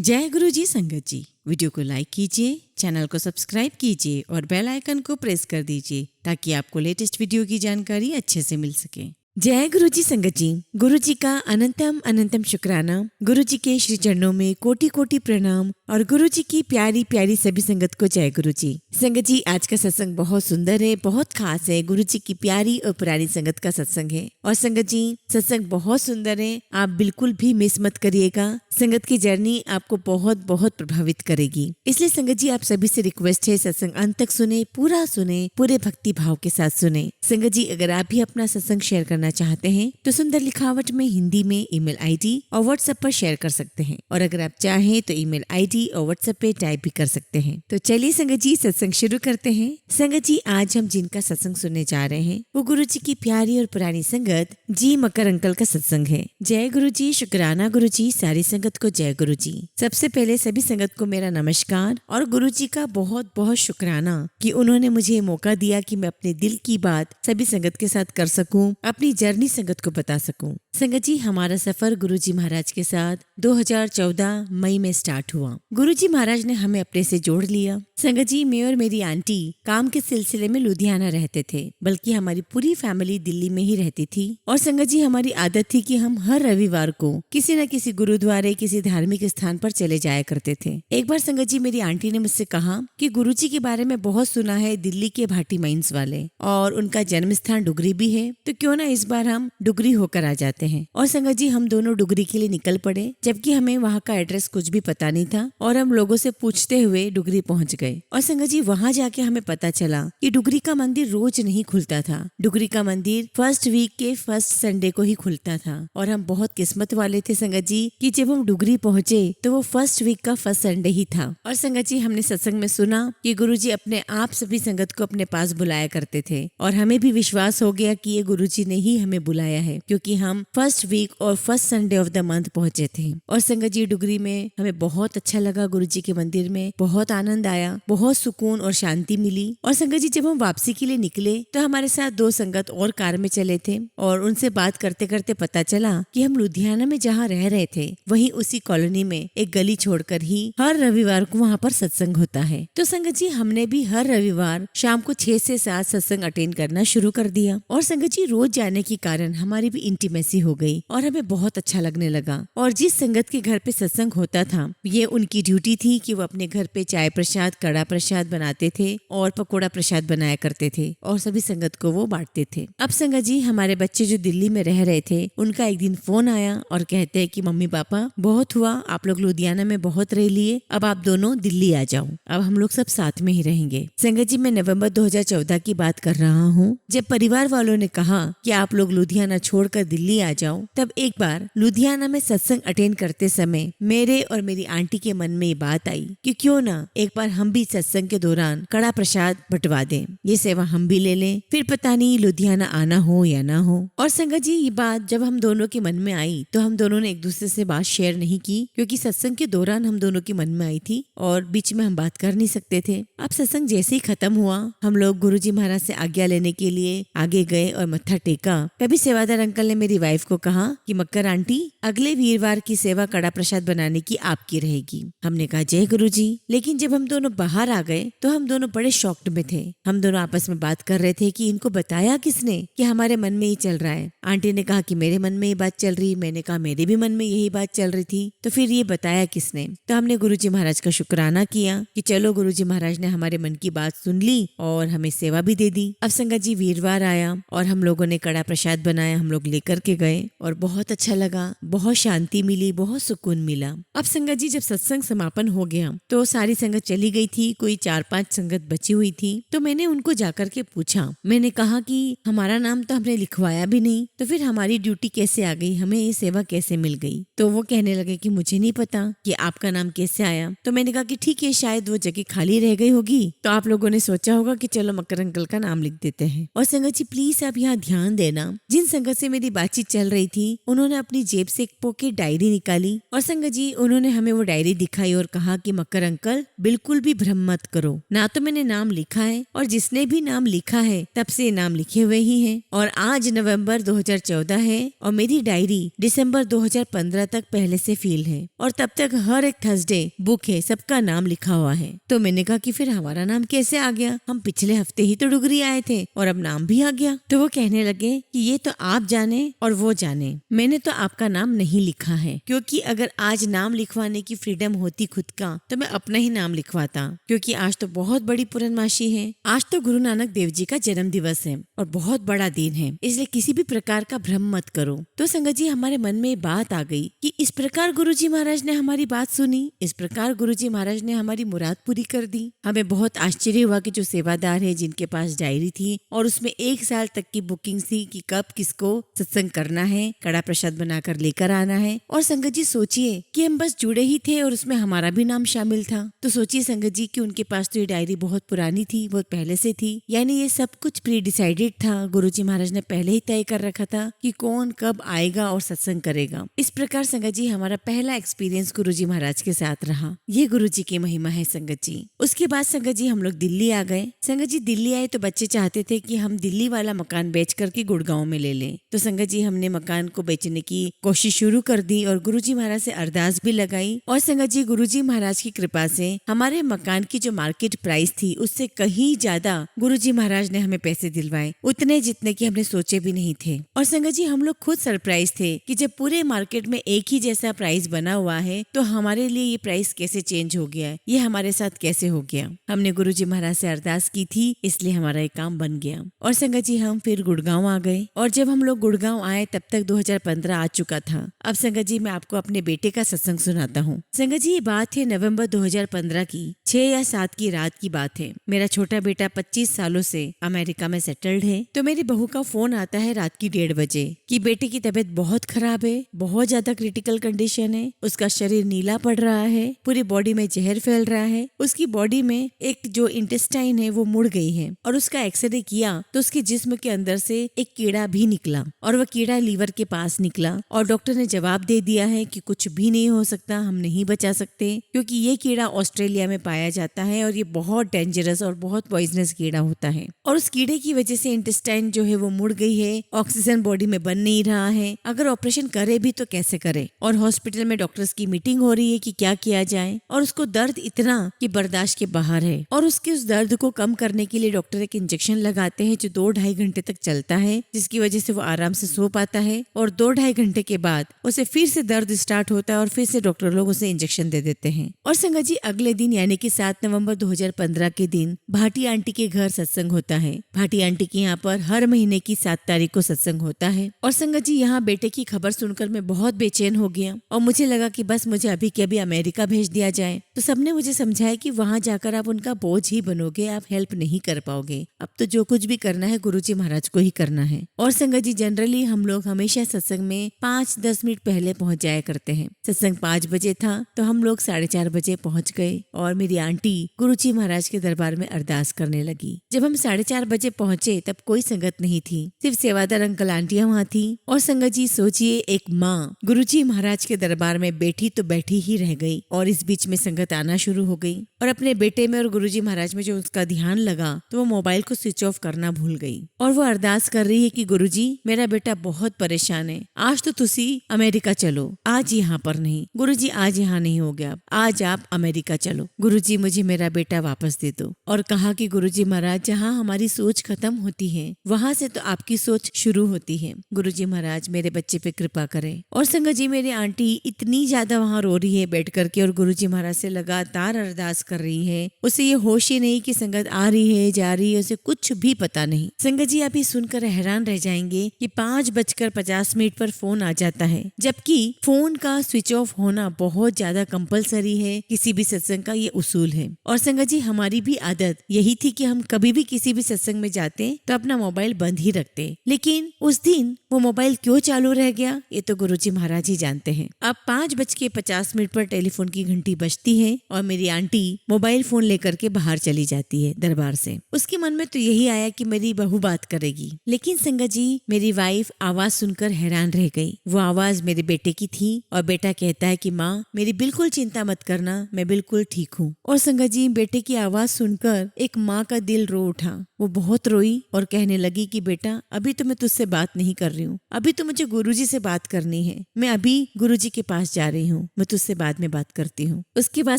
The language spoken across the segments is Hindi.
जय गुरु जी संगत जी। वीडियो को लाइक कीजिए, चैनल को सब्सक्राइब कीजिए और बेल आइकन को प्रेस कर दीजिए ताकि आपको लेटेस्ट वीडियो की जानकारी अच्छे से मिल सके। जय गुरु जी संगत जी। गुरु जी का अनंतम अनंतम शुक्राना। गुरु जी के श्री चरणों में कोटि कोटि प्रणाम और गुरु जी की प्यारी प्यारी सभी संगत को जय गुरु जी। संगत जी, आज का सत्संग बहुत सुंदर है, बहुत खास है। गुरु जी की प्यारी और पुरानी संगत का सत्संग है। और संगत जी, सत्संग बहुत सुंदर है, आप बिल्कुल भी मिस मत करिएगा। संगत की जर्नी आपको बहुत बहुत प्रभावित करेगी। इसलिए संगत जी, आप सभी से रिक्वेस्ट है, सत्संग अंत तक सुने, पूरा सुने, पूरे भक्ति भाव के साथ सुने। संगत जी, अगर आप भी अपना सत्संग शेयर करना चाहते हैं तो सुंदर लिखावट में हिंदी में ईमेल आईडी और व्हाट्सएप पर शेयर कर सकते हैं। और अगर आप चाहें तो ईमेल आईडी और व्हाट्सएप पे टाइप भी कर सकते हैं। तो चलिए संगत जी, सत्संग शुरू करते हैं। संगत जी, आज हम जिनका सत्संग सुनने जा रहे हैं वो गुरु जी की प्यारी और पुरानी संगत जी मकर अंकल का सत्संग है। जय गुरु जी, शुक्राना गुरु जी, सारी संगत को जय गुरु जी। सबसे पहले सभी संगत को मेरा नमस्कार और गुरु जी का बहुत बहुत शुक्राना कि उन्होंने मुझे ये मौका दिया कि मैं अपने दिल की बात सभी संगत के साथ कर सकूं, अपनी जर्नी संगत को बता सकूं। संगत जी, हमारा सफर गुरु जी महाराज के साथ 2014 मई में स्टार्ट हुआ। गुरु जी महाराज ने हमें अपने से जोड़ लिया। संगत जी, मैं और मेरी आंटी काम के सिलसिले में लुधियाना रहते थे, बल्कि हमारी पूरी फैमिली दिल्ली में ही रहती थी। और संगत जी, हमारी आदत थी कि हम हर रविवार को किसी न किसी गुरुद्वारे, किसी धार्मिक स्थान पर चले जाया करते थे। एक बार संगत जी, मेरी आंटी ने मुझसे कहा कि गुरु जी के बारे में बहुत सुना है, दिल्ली के भाटी माइंस वाले, और उनका जन्म स्थान डुगरी भी है, तो क्यों ना इस बार हम डुगरी होकर आ जाते हैं। और संगत जी, हम दोनों डुगरी के लिए निकल पड़े, जबकि हमें वहाँ का एड्रेस कुछ भी पता नहीं था। और हम लोगों से पूछते हुए डुगरी पहुँच गए। और संगत जी, वहाँ जाके हमें पता चला कि डुगरी का मंदिर रोज नहीं खुलता था। डुगरी का मंदिर फर्स्ट वीक के फर्स्ट संडे को ही खुलता था। और हम बहुत किस्मत वाले थे संगत जी कि जब हम डुगरी पहुँचे तो वो फर्स्ट वीक का फर्स्ट संडे ही था। और संगत जी, हमने सत्संग में सुना कि गुरु जी अपने आप सभी संगत को अपने पास बुलाया करते थे। और हमें भी विश्वास हो गया कि ये गुरु जी ने ही हमें बुलाया है, क्योंकि हम फर्स्ट वीक और first Sunday off the month पहुंचे थे। और संगत जी, डुगरी में हमें बहुत अच्छा लगा। गुरु जी के मंदिर में बहुत आनंद आया, बहुत सुकून और शांति मिली। और संगत जी, जब हम वापसी के लिए निकले तो हमारे साथ दो संगत और कार में चले थे। और उनसे बात करते करते पता चला कि हम लुधियाना में जहाँ रह रहे थे वहीं उसी कॉलोनी में एक गली छोड़कर ही हर रविवार को वहाँ पर सत्संग होता है। तो संगत जी, हमने भी हर रविवार शाम को 6 से 7 सत्संग अटेंड करना शुरू कर दिया। और संगत जी, रोज जाने के कारण हमारी भी इंटीमेसी हो गई और हमें बहुत अच्छा लगने लगा। और जिस संगत के घर पे सत्संग होता था, ये उनकी ड्यूटी थी कि वो अपने घर पे चाय प्रसाद, कड़ा प्रसाद बनाते थे और पकोड़ा प्रसाद बनाया करते थे और सभी संगत को वो बांटते थे। अब संगत जी, हमारे बच्चे जो दिल्ली में रह रहे थे, उनका एक दिन फोन आया और कहते हैं कि मम्मी पापा, बहुत हुआ, आप लोग लुधियाना में बहुत रह लिए, अब आप दोनों दिल्ली आ जाओ, अब हम लोग सब साथ में ही रहेंगे। संगत जी, मैं नवंबर 2014 की बात कर रहा हूँ। जब परिवार वालों ने कहा कि आप लोग लुधियाना छोड़कर दिल्ली आ जाओ, तब एक बार लुधियाना में सत्संग अटेंड करते समय मेरे और मेरी आंटी के मन में ये बात आई कि क्यों ना एक बार हम भी सत्संग के दौरान कड़ा प्रसाद बंटवा दें, ये सेवा हम भी ले लें, फिर पता नहीं लुधियाना आना हो या ना हो। और संगत जी, ये बात जब हम दोनों के मन में आई तो हम दोनों ने एक दूसरे से बात शेयर नहीं की, क्योंकि सत्संग के दौरान हम दोनों के मन में आई थी और बीच में हम बात कर नहीं सकते थे। अब सत्संग जैसे ही खत्म हुआ, हम लोग गुरु जी महाराज से आज्ञा लेने के लिए आगे गए और मत्था टेका। तभी सेवादार अंकल ने मेरी वाइफ को कहा कि मक्कर आंटी, अगले वीरवार की सेवा कड़ा प्रसाद बनाने की आपकी रहेगी। हमने कहा जय गुरु जी। लेकिन जब हम दोनों बाहर आ गए तो हम दोनों बड़े शॉक्ड में थे। हम दोनों आपस में बात कर रहे थे कि इनको बताया किसने कि हमारे मन में ये चल रहा है। आंटी ने कहा कि मेरे मन में ये बात चल रही, मैंने कहा मेरे भी मन में यही बात चल रही थी, तो फिर ये बताया किसने। तो हमने गुरु जी महाराज का शुक्राना किया कि चलो गुरु जी महाराज ने हमारे मन की बात सुन ली और हमें सेवा भी दे दी। अब संगत जी, वीरवार आया और हम लोगों ने कड़ा प्रसाद बनाया, हम लोग लेकर के गए और बहुत अच्छा लगा, बहुत शांति मिली, बहुत सुकून मिला। अब संगत जी, जब सत्संग समापन हो गया तो सारी संगत चली गई थी, कोई 4-5 संगत बची हुई थी। तो मैंने उनको जाकर के पूछा, मैंने कहा कि हमारा नाम तो हमने लिखवाया भी नहीं, तो फिर हमारी ड्यूटी कैसे आ गई, हमें ये सेवा कैसे मिल गई। तो वो कहने लगे कि मुझे नहीं पता कि आपका नाम कैसे आया। तो मैंने कहा कि ठीक है, शायद वो जगह खाली रह गई होगी, तो आप लोगों ने सोचा होगा कि चलो मकर अंकल का नाम लिख देते हैं। और संगत जी, प्लीज आप यहाँ ध्यान दे देना। जिन संगत से मेरी बातचीत चल रही थी उन्होंने अपनी जेब से एक पॉकेट डायरी निकाली और संगत जी उन्होंने हमें वो डायरी दिखाई और कहा कि मक्कर अंकल बिल्कुल भी भ्रम मत करो, ना तो मैंने नाम लिखा है और जिसने भी नाम लिखा है तब से नाम लिखे हुए ही हैं और आज नवंबर 2014 है और मेरी डायरी दिसंबर 2015 तक पहले से फील है और तब तक हर एक थर्सडे बुक है, सबका नाम लिखा हुआ है। तो मैंने कहा कि फिर हमारा नाम कैसे आ गया, हम पिछले हफ्ते ही तो डुगरी आए थे और अब नाम भी आ गया। तो वो कहने लगे कि ये तो आप जाने और वो जाने, मैंने तो आपका नाम नहीं लिखा है, क्योंकि अगर आज नाम लिखवाने की फ्रीडम होती खुद का तो मैं अपना ही नाम लिखवाता, क्योंकि आज तो बहुत बड़ी पूर्णमासी है। आज तो गुरु नानक देव जी का जन्म दिवस है और बहुत बड़ा दिन है, इसलिए किसी भी प्रकार का भ्रम मत करो। तो संगत जी हमारे मन में बात आ गई कि इस प्रकार गुरुजी महाराज ने हमारी बात सुनी, इस प्रकार गुरुजी महाराज ने हमारी मुराद पूरी कर दी। हमें बहुत आश्चर्य हुआ कि जो सेवादार है जिनके पास डायरी थी और उसमें 1 साल तक की बुकिंग थी कि कब किसको सत्संग करना है, कड़ा प्रसाद बनाकर लेकर आना है। और संगत जी सोचिए कि हम बस जुड़े ही थे और उसमें हमारा भी नाम शामिल था। तो सोचिए संगत जी कि उनके पास तो ये डायरी बहुत पुरानी थी, बहुत पहले से थी, यानी ये सब कुछ प्री डिसाइडेड था। गुरुजी महाराज ने पहले ही तय कर रखा था कि कौन कब आएगा और सत्संग करेगा। इस प्रकार संगत जी हमारा पहला एक्सपीरियंस गुरुजी महाराज के साथ रहा। ये गुरुजी की महिमा है संगत जी। उसके बाद संगत जी हम लोग दिल्ली आ गए। संगत जी दिल्ली आए तो बच्चे चाहते थे कि हम दिल्ली वाला मकान बेच करके गुड़गांव में ले लें। तो संगत जी हमने मकान को बेचने की कोशिश शुरू कर दी और गुरुजी महाराज से अरदास भी लगाई। और संगत जी गुरुजी महाराज की कृपा से हमारे मकान की जो मार्केट प्राइस थी उससे कहीं ज्यादा गुरुजी महाराज ने हमें पैसे दिलवाए, उतने जितने की हमने सोचे भी नहीं थे। और संगत जी हम लोग खुद सरप्राइज थे कि जब पूरे मार्केट में एक ही जैसा प्राइस बना हुआ है तो हमारे लिए ये प्राइस कैसे चेंज हो गया है, ये हमारे साथ कैसे हो गया। हमने गुरुजी महाराज से अरदास की थी, इसलिए हमारा ये काम बन गया। और संगत जी हम फिर गुड़गांव आ गए और जब हम लोग गुड़गांव आए तब तक 2015 आ चुका था। अब संगत जी मैं आपको अपने बेटे का सत्संग सुनाता हूँ। संगत जी ये बात है नवंबर 2015 की 6 या 7 की रात की बात है। मेरा छोटा बेटा 25 सालों से अमेरिका में सेटल्ड है। तो मेरी बहू का फोन आता है रात की 1:30 बजे कि बेटे की तबीयत बहुत खराब है, बहुत ज्यादा क्रिटिकल कंडीशन है, उसका शरीर नीला पड़ रहा है, पूरी बॉडी में जहर फैल रहा है, उसकी बॉडी में एक जो इंटेस्टाइन है वो मुड़ गई है और उसका एक्सरे किया तो उसके जिस्म के अंदर से एक कीड़ा भी निकला और वह कीड़ा लीवर के पास निकला और डॉक्टर ने जवाब दे दिया है कि कुछ भी नहीं हो सकता, हम नहीं बचा सकते, क्योंकि ये कीड़ा ऑस्ट्रेलिया में पाया जाता है और ये बहुत डेंजरस और बहुत पॉइजनस कीड़ा होता है। और उस कीड़े की वजह से इंटेस्टाइन जो है वो मुड़ गई है, ऑक्सीजन बॉडी में बन नहीं रहा है, अगर ऑपरेशन करे भी तो कैसे करे। और हॉस्पिटल में डॉक्टर्स की मीटिंग हो रही है कि क्या किया जाए और उसको दर्द इतना कि बर्दाश्त के बाहर है और उसके उस दर्द को कम करने के लिए डॉक्टर एक इंजेक्शन लगाते हैं जो 2-2.5 घंटे तक चलता है, जिसकी वजह से वो आराम से सो पाता है और 2-2.5 घंटे के बाद उसे फिर से दर्द स्टार्ट होता है और फिर से डॉक्टर लोग उसे इंजेक्शन दे देते हैं। और संगत जी अगले दिन यानी कि 7 नवंबर 2015 के दिन भाटी आंटी के घर सत्संग होता है। भाटी आंटी के यहाँ पर हर महीने की 7 तारीख को सत्संग होता है। और संगत जी यहाँ बेटे की खबर सुनकर मैं बहुत बेचैन हो गया और मुझे लगा कि बस मुझे अभी के अभी अमेरिका भेज दिया जाए। तो सबने मुझे समझाया कि वहाँ जाकर आप उनका बोझ ही बनोगे, आप हेल्प नहीं कर पाओगे, अब तो जो कुछ भी करना है गुरुजी महाराज को ही करना है। और संगत जी जनरली हम लोग हमेशा सत्संग में 5-10 मिनट पहले पहुंच जाया करते हैं। सत्संग 5 बजे था तो हम लोग 4:30 बजे पहुंच गए और मेरी आंटी गुरुजी महाराज के दरबार में अरदास करने लगी। जब हम 4:30 बजे पहुंचे तब कोई संगत नहीं थी, सिर्फ सेवादार अंकल आंटियां वहाँ थी। और संगत जी सोचिए एक माँ गुरुजी महाराज के दरबार में बैठी तो बैठी ही रह गई और इस बीच में संगत आना शुरू हो गई और अपने बेटे में और गुरुजी महाराज में जो उसका ध्यान लगा तो वो मोबाइल को स्विच ऑफ करना भूल गई और वो अरदास कर रही है कि गुरुजी मेरा बेटा बहुत परेशान है, आज तो तुसी अमेरिका चलो, आज यहाँ पर नहीं गुरुजी, आज यहाँ नहीं हो गया, आज आप अमेरिका चलो, गुरुजी मुझे मेरा बेटा वापस दे दो। और कहा कि गुरुजी महाराज जहाँ हमारी सोच खत्म होती है वहाँ से तो आपकी सोच शुरू होती है, गुरुजी महाराज मेरे बच्चे पे कृपा करें। और संगत जी मेरी आंटी इतनी ज्यादा वहाँ रो रही है बैठ करके और गुरुजी महाराज से लगातार अरदास कर रही है, उसे ये होश ही नहीं कि संगत आ रही है जा रही है, उसे कुछ भी पता नहीं। संगत जी आप ये सुनकर हैरान रह जाएंगे कि 5:50 पर फोन आ जाता है, जबकि फोन का स्विच ऑफ होना बहुत ज्यादा कंपलसरी है, किसी भी सत्संग का ये उसूल है। और संगत जी हमारी भी आदत यही थी कि हम कभी भी किसी भी सत्संग में जाते तो अपना मोबाइल बंद ही रखते, लेकिन उस दिन वो मोबाइल क्यों चालू रह गया ये तो गुरुजी महाराज ही जानते हैं। अब 5:50 पर टेलीफोन की घंटी बजती है और मेरी आंटी मोबाइल फोन लेकर के बाहर चली जाती है दरबार से। उसके मन में तो यही आया कि मेरी बहू बात करेगी, लेकिन संगत जी मेरी वाइफ आवाज सुनकर हैरान रह गई। वो आवाज मेरे बेटे की थी और बेटा कहता है कि माँ मेरी बिल्कुल चिंता मत करना, मैं बिल्कुल ठीक हूँ। और संगत जी बेटे की आवाज सुनकर एक माँ का दिल रो उठा। वो बहुत रोई और कहने लगी कि बेटा अभी तो मैं तुझसे बात नहीं कर रही हूँ, अभी तो मुझे गुरुजी से बात करनी है, मैं अभी गुरुजी के पास जा रही हूँ, मैं तुझसे बाद में बात करती हूँ। उसके बाद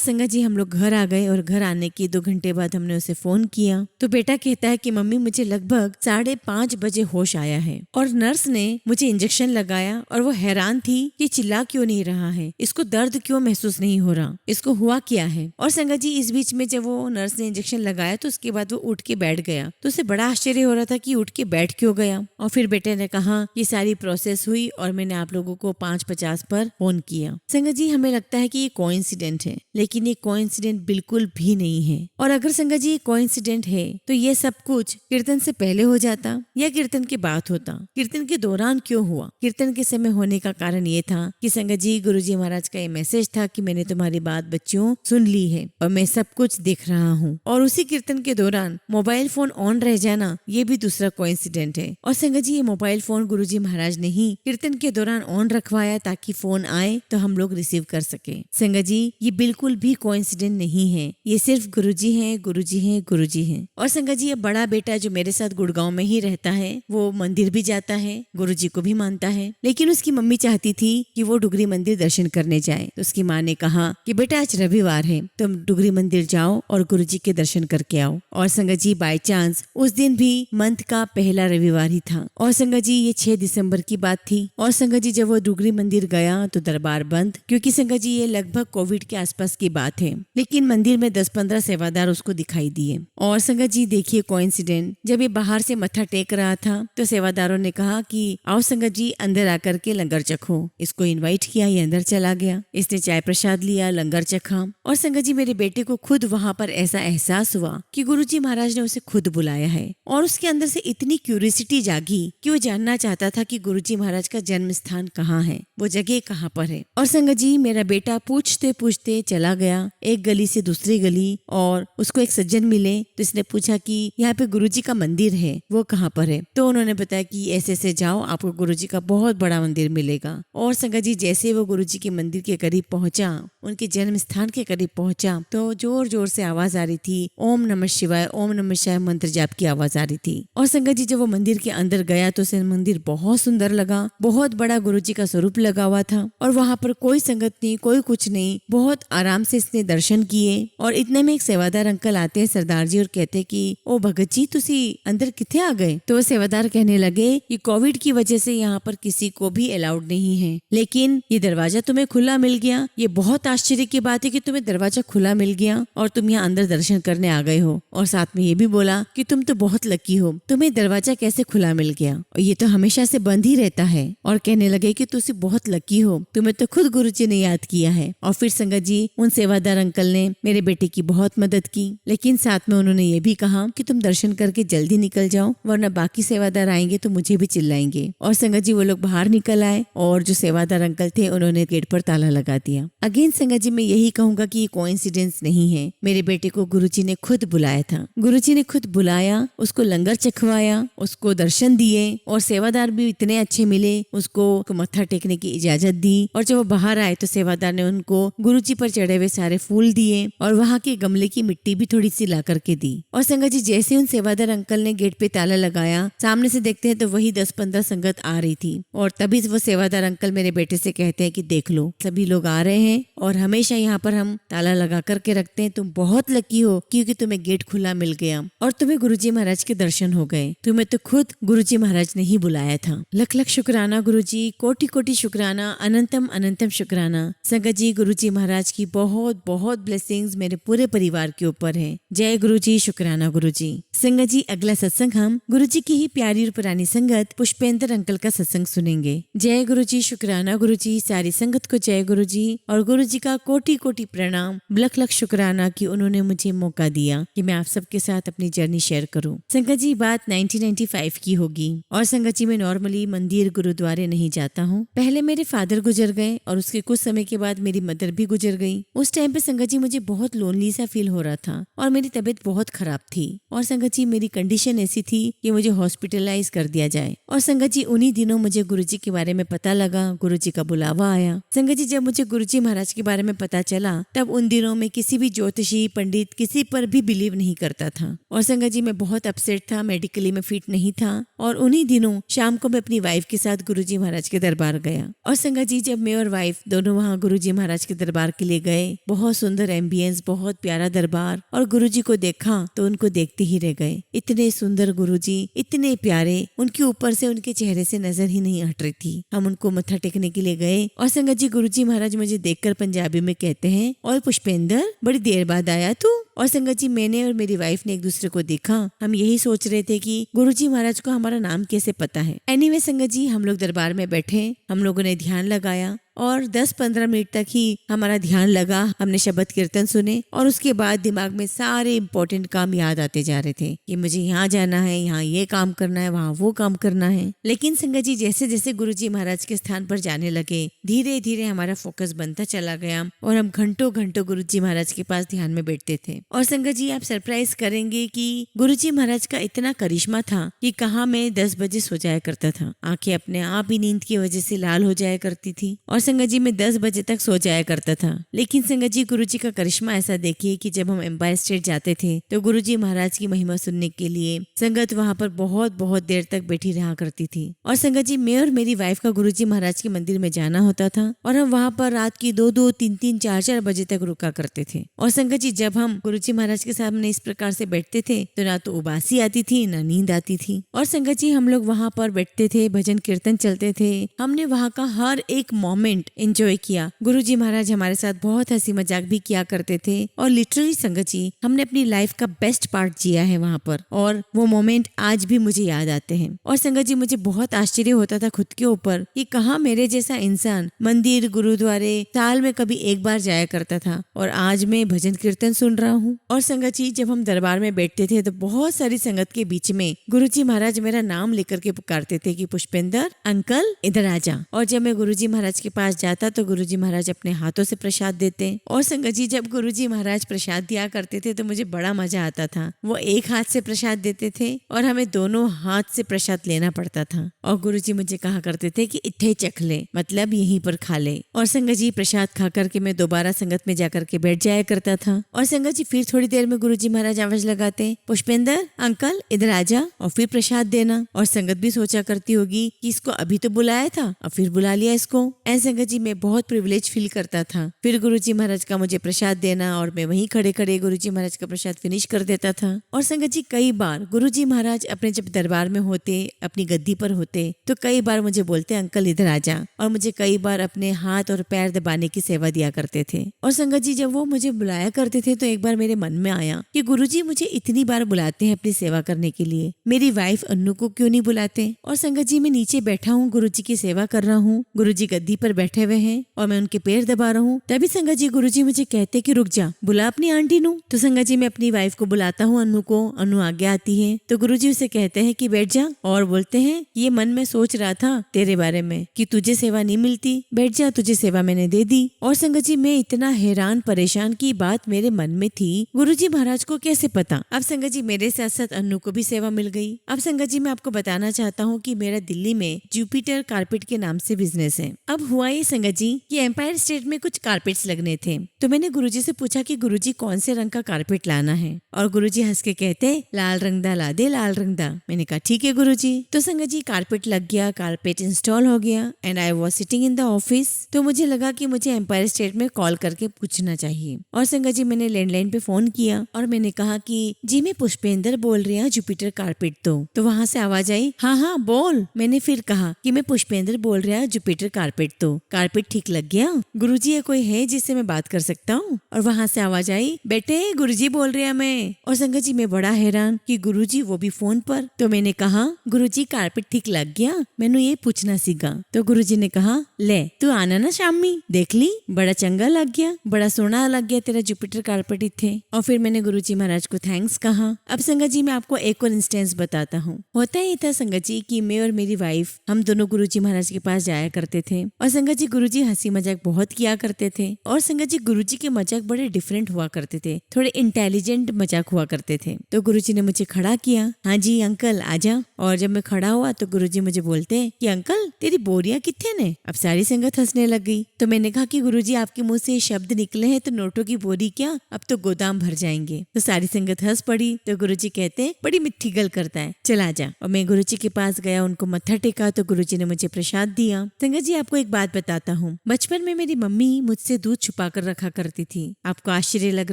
संगत जी हम लोग घर आ गए और घर आने के 2 घंटे बाद हमने उसे फोन किया तो बेटा कहता है कि मम्मी मुझे लगभग 5:30 बजे होश आया है और नर्स ने मुझे इंजेक्शन लगाया और वो हैरान थी कि चिल्ला क्यों नहीं रहा है, इसको दर्द क्यों महसूस नहीं हो रहा, इसको हुआ क्या है। और संगत जी इस बीच में जब वो नर्स ने इंजेक्शन लगाया तो उसके बाद वो उठ के बैठ गया तो उसे बड़ा आश्चर्य हो रहा था कि उठ के बैठ क्यों गया। और फिर बेटे ने कहा ये सारी प्रोसेस हुई और मैंने आप लोगों को 5:50 पर फोन किया। संगत जी हमें लगता है कि ये कोइंसिडेंट है, लेकिन ये कोइंसिडेंट बिल्कुल भी नहीं है। और अगर संगत जी ये कोइंसिडेंट है तो ये सब कुछ कीर्तन से पहले हो जाता या कीर्तन के बाद होता, कीर्तन के दौरान क्यों हुआ। कीर्तन के समय होने का कारण ये था कि संगत जी गुरुजी महाराज का ये मैसेज था कि मैंने तुम्हारी बात बच्चों सुन ली है और मैं सब कुछ देख रहा हूँ। और उसी कीर्तन के दौरान मोबाइल फोन ऑन रह जाना ये भी दूसरा कोइंसिडेंट है। और संगत जी ये मोबाइल फोन गुरुजी महाराज ने ही कीर्तन के दौरान ऑन रखवाया ताकि फोन आए तो हम लोग रिसीव कर सके। संगत जी ये बिल्कुल भी कोइंसिडेंट नहीं है, ये सिर्फ गुरुजी हैं, गुरुजी हैं, गुरुजी हैं। और संगत जी ये बड़ा बेटा जो मेरे साथ गुड़गांव में ही रहता है वो मंदिर भी जाता है, गुरुजी को भी मानता है, लेकिन उसकी मम्मी चाहती थी कि वो डुगरी मंदिर दर्शन करने जाए। तो उसकी माँ ने कहा कि बेटा आज रविवार है, तुम डुगरी मंदिर जाओ और गुरुजी के दर्शन करके आओ। और संगत जी बाय चांस उस दिन भी मंथ का पहला रविवार ही था और संगत जी ये 6 दिसंबर की बात थी। और संगत जी जब वो डुगरी मंदिर गया तो दरबार बंद, क्योंकि संगत जी ये लगभग कोविड के आसपास की बात है, लेकिन मंदिर में 10-15 सेवादार उसको दिखाई दिए। और संगत जी देखिए कोइंसिडेंट, जब ये बाहर से मत्था टेक रहा था तो सेवादारों ने कहा कि आओ संगत जी अंदर आकर के लंगर चखो। इसको इनवाइट किया, ये अंदर चला गया, इसने चाय प्रसाद लिया, लंगर चखा। और संगत जी मेरे बेटे को खुद वहाँ पर ऐसा एहसास हुआ कि गुरुजी महाराज ने उसे खुद बुलाया है और उसके अंदर से इतनी क्यूरियोसिटी जागी कि वो जानना चाहता था कि गुरुजी महाराज का जन्म स्थान कहाँ है, वो जगह कहाँ पर है। और संगत जी मेरा बेटा पूछते पूछते चला गया एक गली से दूसरी गली और उसको एक सज्जन मिले तो इसने पूछा कि यहाँ पे गुरुजी का मंदिर है, वो कहाँ पर है। तो उन्होंने बताया कि ऐसे ऐसे जाओ, आपको गुरुजी का बहुत बड़ा मंदिर मिलेगा। और संगत जी जैसे वो गुरुजी के मंदिर के करीब पहुंचा, उनके जन्म स्थान के करीब पहुंचा तो जोर जोर से आवाज आ रही थी, ओम नमः शिवाय, ओम नमः शिवाय मंत्र जाप की आवाज आ रही थी। और संगत जी जब वो मंदिर के अंदर गया तो उसे मंदिर बहुत सुंदर लगा, बहुत बड़ा गुरुजी का स्वरूप लगा हुआ था और वहाँ पर कोई संगत नहीं, कोई कुछ नहीं, बहुत आराम से इसने दर्शन किए। और इतने में एक सेवादार अंकल आते हैं सरदार जी और कहते कि ओ भगत जी तुसी अंदर किथे आ गए। तो वो सेवादार कहने लगे कि कोविड की वजह से यहाँ पर किसी को भी अलाउड नहीं है, लेकिन ये दरवाजा तुम्हें खुला मिल गया, ये बहुत आश्चर्य की बात है कि तुम्हें दरवाजा खुला मिल गया और तुम यहाँ अंदर दर्शन करने आ गए हो। और साथ में ये भी बोला कि तुम तो बहुत लकी हो, तुम्हें दरवाजा कैसे खुला मिल गया, और ये तो हमेशा से बंद ही रहता है। और कहने लगे कि तुसी बहुत लकी हो, तुम्हें तो खुद गुरुजी ने याद किया है। और फिर संगत जी उन सेवादार अंकल ने मेरे बेटे की बहुत मदद की, लेकिन साथ में उन्होंने ये भी कहा कि तुम दर्शन करके जल्दी निकल जाओ वरना बाकी सेवादार आएंगे तो मुझे भी चिल्लाएंगे। और संगत जी वो लोग बाहर निकल आए और जो सेवादार अंकल थे उन्होंने गेट पर ताला लगा दिया। अगेन संगत जी मैं यही कहूंगा कि ये कोइंसिडेंस नहीं है, मेरे बेटे को गुरुजी ने खुद बुलाया था, गुरुजी ने खुद बुलाया, उसको लंगर चखवाया, उसको दर्शन दिए और सेवादार भी इतने अच्छे मिले, उसको मत्था टेकने की इजाजत दी। और जब वो बाहर आए तो सेवादार ने उनको गुरुजी पर चढ़े हुए सारे फूल दिए और वहाँ के गमले की मिट्टी भी थोड़ी सी ला करके दी। और संगत जी जैसे उन सेवादार अंकल ने गेट पे ताला लगाया, सामने से देखते हैं तो वही 10-15 संगत आ रही थी। और तभी वो सेवादार अंकल मेरे बेटे से कहते हैं कि देख लो सभी लोग आ रहे हैं और हमेशा यहाँ पर हम ताला लगा करके रखते हैं, तुम बहुत लकी हो क्योंकि तुम्हें गेट खुला मिल गया और तुम्हें गुरुजी महाराज के दर्शन हो गए, तुम्हें तो खुद गुरुजी महाराज ने ही बुलाया था। लख लख शुक्राना गुरुजी, कोटि कोटि शुक्राना, अनंतम अनंतम शुक्राना। संगत जी गुरुजी महाराज की बहुत बहुत ब्लेसिंग्स मेरे पूरे परिवार के ऊपर है। जय गुरुजी, शुक्राना गुरुजी। संगत जी अगला सत्संग हम गुरुजी की ही प्यारी और पुरानी संगत पुष्पेंद्र अंकल का सत्संग सुनेंगे। जय गुरुजी, शुक्राना गुरुजी, सारी संगत को जय गुरुजी और गुरुजी गुरुजी का कोटि कोटि प्रणाम, लख लख शुक्राना कि उन्होंने मुझे मौका दिया कि मैं आप सबके साथ अपनी जर्नी शेयर करूं। संगत जी बात 1995 की होगी और संगत जी मैं नॉर्मली मंदिर गुरुद्वारे नहीं जाता हूं। पहले मेरे फादर गुजर गए और उसके कुछ समय के बाद मेरी मदर भी गुजर गई। उस टाइम पे संगत जी मुझे बहुत लोनली सा फील हो रहा था और मेरी तबीयत बहुत खराब थी और संगत जी मेरी कंडीशन ऐसी थी कि मुझे हॉस्पिटलाइज कर दिया जाए। और संगत जी उन्हीं दिनों मुझे गुरुजी के बारे में पता लगा, गुरुजी का बुलावा आया। संगत जी जब मुझे गुरुजी महाराज के बारे में पता चला तब उन दिनों में किसी भी ज्योतिषी पंडित किसी पर भी बिलीव नहीं करता था और संगत जी मैं बहुत अपसेट था, मेडिकली में फिट नहीं था। और उन्हीं दिनों शाम को मैं अपनी वाइफ के साथ गुरुजी महाराज के दरबार गया और संगत जी जब मैं और वाइफ दोनों वहाँ गुरुजी महाराज के दरबार के लिए गए, बहुत सुंदर एम्बियंस, बहुत प्यारा दरबार, और गुरुजी को देखा तो उनको देखते ही रह गए। इतने सुंदर गुरुजी, इतने प्यारे, उनके ऊपर से उनके चेहरे से नजर ही नहीं हट रही थी। हम उनको मत्था टेकने के लिए गए और संगत जी गुरुजी महाराज मुझे देखकर पंजाबी में कहते हैं, और पुष्पेंद्र बड़ी देर बाद आया तू। और संगत जी मैंने और मेरी वाइफ ने एक दूसरे को देखा, हम यही सोच रहे थे कि गुरुजी महाराज को हमारा नाम कैसे पता है। एनीवे संगत जी हम लोग दरबार में बैठे, हम लोगों ने ध्यान लगाया और 10-15 मिनट तक ही हमारा ध्यान लगा। हमने शब्द कीर्तन सुने और उसके बाद दिमाग में सारे इम्पोर्टेंट काम याद आते जा रहे थे कि मुझे यहाँ जाना है, यहाँ ये काम करना है, वहाँ वो काम करना है। लेकिन संगत जी जैसे जैसे गुरुजी महाराज के स्थान पर जाने लगे धीरे धीरे हमारा फोकस बनता चला गया और हम घंटों घंटों गुरुजी महाराज के पास ध्यान में बैठते थे। और संगत जी आप सरप्राइज करेंगे कि गुरुजी महाराज का इतना करिश्मा था कि कहाँ मैं 10 बजे सो जाया करता था, आंखें अपने आप ही नींद की वजह से लाल हो जाया करती थी और संगत जी मैं 10 बजे तक सो जाया करता था। लेकिन संगत जी गुरुजी का करिश्मा ऐसा देखिए कि जब हम एम्पायर स्टेट जाते थे तो गुरुजी महाराज की महिमा सुनने के लिए संगत वहाँ पर बहुत बहुत देर तक बैठी रहा करती थी। और संगत जी मैं और मेरी वाइफ का गुरुजी महाराज के मंदिर में जाना होता था और हम वहाँ पर रात की 2-2, 3-3, 4-4 बजे तक रुका करते थे। और संगत जी जब हम गुरुजी महाराज के सामने इस प्रकार से बैठते थे तो ना तो उबासी आती थी ना नींद आती थी। और संगत जी हम लोग वहाँ पर बैठते थे, भजन कीर्तन चलते थे, हमने वहाँ का हर एक मोमेंट एंजॉय किया। गुरुजी महाराज हमारे साथ बहुत हंसी मजाक भी किया करते थे और लिटरली संगत जी हमने अपनी लाइफ का बेस्ट पार्ट जिया है वहाँ पर और वो मोमेंट आज भी मुझे याद आते हैं। और संगत जी मुझे बहुत आश्चर्य होता था खुद के ऊपर कि कहाँ मेरे जैसा इंसान मंदिर गुरुद्वारे साल में कभी एक बार जाया करता था और आज मैं भजन कीर्तन सुन रहा हूँ। और संगत जी जब हम दरबार में बैठते थे तो बहुत सारी संगत के बीच में गुरुजी महाराज मेरा नाम लेकर के पुकारते थे कि पुष्पेंद्र अंकल इधर आ जा। और जब मैं गुरुजी महाराज के पास जाता तो गुरुजी महाराज अपने हाथों से प्रसाद देते। और संगत जी जब गुरुजी महाराज प्रसाद दिया करते थे तो मुझे बड़ा मजा आता था। वो एक हाथ से प्रसाद देते थे और हमें दोनों हाथ से प्रसाद लेना पड़ता था और गुरुजी मुझे कहा करते थे कि इत्थे चख ले, मतलब यहीं पर खा ले। और संगत जी प्रसाद खा करके मैं दोबारा संगत में जाकर के बैठ जाया करता था। और संगत जी फिर थोड़ी देर में गुरुजी महाराज आवाज लगाते, पुष्पेंद्र अंकल इधर आ जा, और फिर प्रसाद देना। और संगत भी सोचा करती होगी कि इसको अभी तो बुलाया था और फिर बुला लिया इसको। ऐसे संगत जी मैं बहुत प्रिविलेज फील करता था। फिर गुरुजी महाराज का मुझे प्रसाद देना और मैं वहीं खड़े खड़े गुरुजी महाराज का प्रसाद फिनिश कर देता था। और संगत जी कई बार गुरुजी महाराज अपने जब दरबार में होते, अपनी गद्दी पर होते तो कई बार मुझे बोलते अंकल इधर आ जा, और मुझे कई बार अपने हाथ और पैर दबाने की सेवा दिया करते थे। और संगत जी जब वो मुझे बुलाया करते थे तो एक बार मेरे मन में आया कि गुरुजी मुझे इतनी बार बुलाते हैं अपनी सेवा करने के लिए, मेरी वाइफ अन्नू को क्यों नहीं बुलाते। और संगत जी मैं नीचे बैठा हूँ, गुरुजी की सेवा कर रहा हूँ, गुरुजी गद्दी पर बैठे हुए हैं और मैं उनके पैर दबा रहा हूँ। तभी संगत जी गुरुजी मुझे कहते कि रुक जा, बुला अपनी आंटी नू। तो संगत जी मैं अपनी वाइफ को बुलाता हूँ अन्नू को, अन्नू आगे आती है तो गुरुजी उसे कहते हैं कि बैठ जा और बोलते हैं ये मन में सोच रहा था तेरे बारे में कि तुझे सेवा नहीं मिलती, बैठ जा, तुझे सेवा मैंने दे दी। और संगत जी मैं इतना हैरान परेशान की बात मेरे मन में थी, गुरुजी महाराज को कैसे पता। अब संगत जी मेरे साथ साथ अन्नू को भी सेवा मिल गई। अब संगत जी मैं आपको बताना चाहता हूँ कि मेरा दिल्ली में जुपिटर कारपेट के नाम से बिजनेस है। अब हुआ ये संगत जी कि एम्पायर स्टेट में कुछ कारपेट्स लगने थे तो मैंने गुरुजी से पूछा कि गुरुजी कौन से रंग का कारपेट लाना है, और गुरुजी हंस के कहते लाल रंग दा ला दे, लाल रंग दा। मैंने कहा ठीक है गुरुजी। तो संगत जी कारपेट लग गया, कारपेट इंस्टॉल हो गया and I was sitting in the office. तो मुझे लगा कि मुझे एम्पायर स्टेट में कॉल करके पूछना चाहिए। और संगत जी मैंने लैंडलाइन पे फोन किया और मैंने कहा कि जी मैं पुष्पेंद्र बोल रही हूँ जुपिटर कारपेट। तो वहाँ से आवाज आई हाँ हाँ बोल। मैंने फिर कहा कि मैं पुष्पेंद्र बोल रहा हूँ जुपिटर कारपेट। तो कारपेट ठीक लग गया? गुरुजी ये कोई है जिससे मैं बात कर सकता हूँ? और वहाँ से आवाज आई बेटे गुरुजी बोल रहे हैं मैं। और संगत जी मैं बड़ा हैरान कि गुरुजी वो भी फोन पर। तो मैंने कहा गुरुजी कारपेट ठीक लग गया, मैंने ये पूछना सीखा। तो गुरुजी ने कहा ले तू आना ना शाम में, देख ली बड़ा चंगा लग गया, बड़ा सोना लग गया तेरा जुपिटर कारपेट इथे। और फिर मैंने गुरुजी महाराज को थैंक्स कहा। अब संगत जी मैं आपको एक और इंस्टेंस बताता हूँ। होता ही था संगत जी कि मैं और मेरी वाइफ हम दोनों गुरुजी महाराज के पास जाया करते थे। और संगत जी गुरुजी हंसी मजाक बहुत किया करते थे। और संगत जी गुरुजी के मजाक बड़े डिफरेंट हुआ करते थे, थोड़े इंटेलिजेंट मजाक हुआ करते थे। तो गुरुजी ने मुझे खड़ा किया, हाँ जी अंकल आजा। और जब मैं खड़ा हुआ तो गुरुजी मुझे बोलते कि अंकल तेरी बोरियां कितने ने? अब सारी संगत हंसने लग गई। तो मैंने कहा कि गुरुजी आपके मुंह से शब्द निकले हैं तो नोटों की बोरी क्या, अब तो गोदाम भर जाएंगे। तो सारी संगत हंस पड़ी। तो गुरुजी कहते बड़ी मिट्टी गल करता है, चला जा। और मैं गुरुजी के पास गया, उनको मत्था टेका तो गुरुजी ने मुझे प्रसाद दिया। संगत जी आपको एक बात बताता हूँ, बचपन में मेरी मम्मी मुझसे दूध छुपा कर रखा करती थी। आपको आश्चर्य लग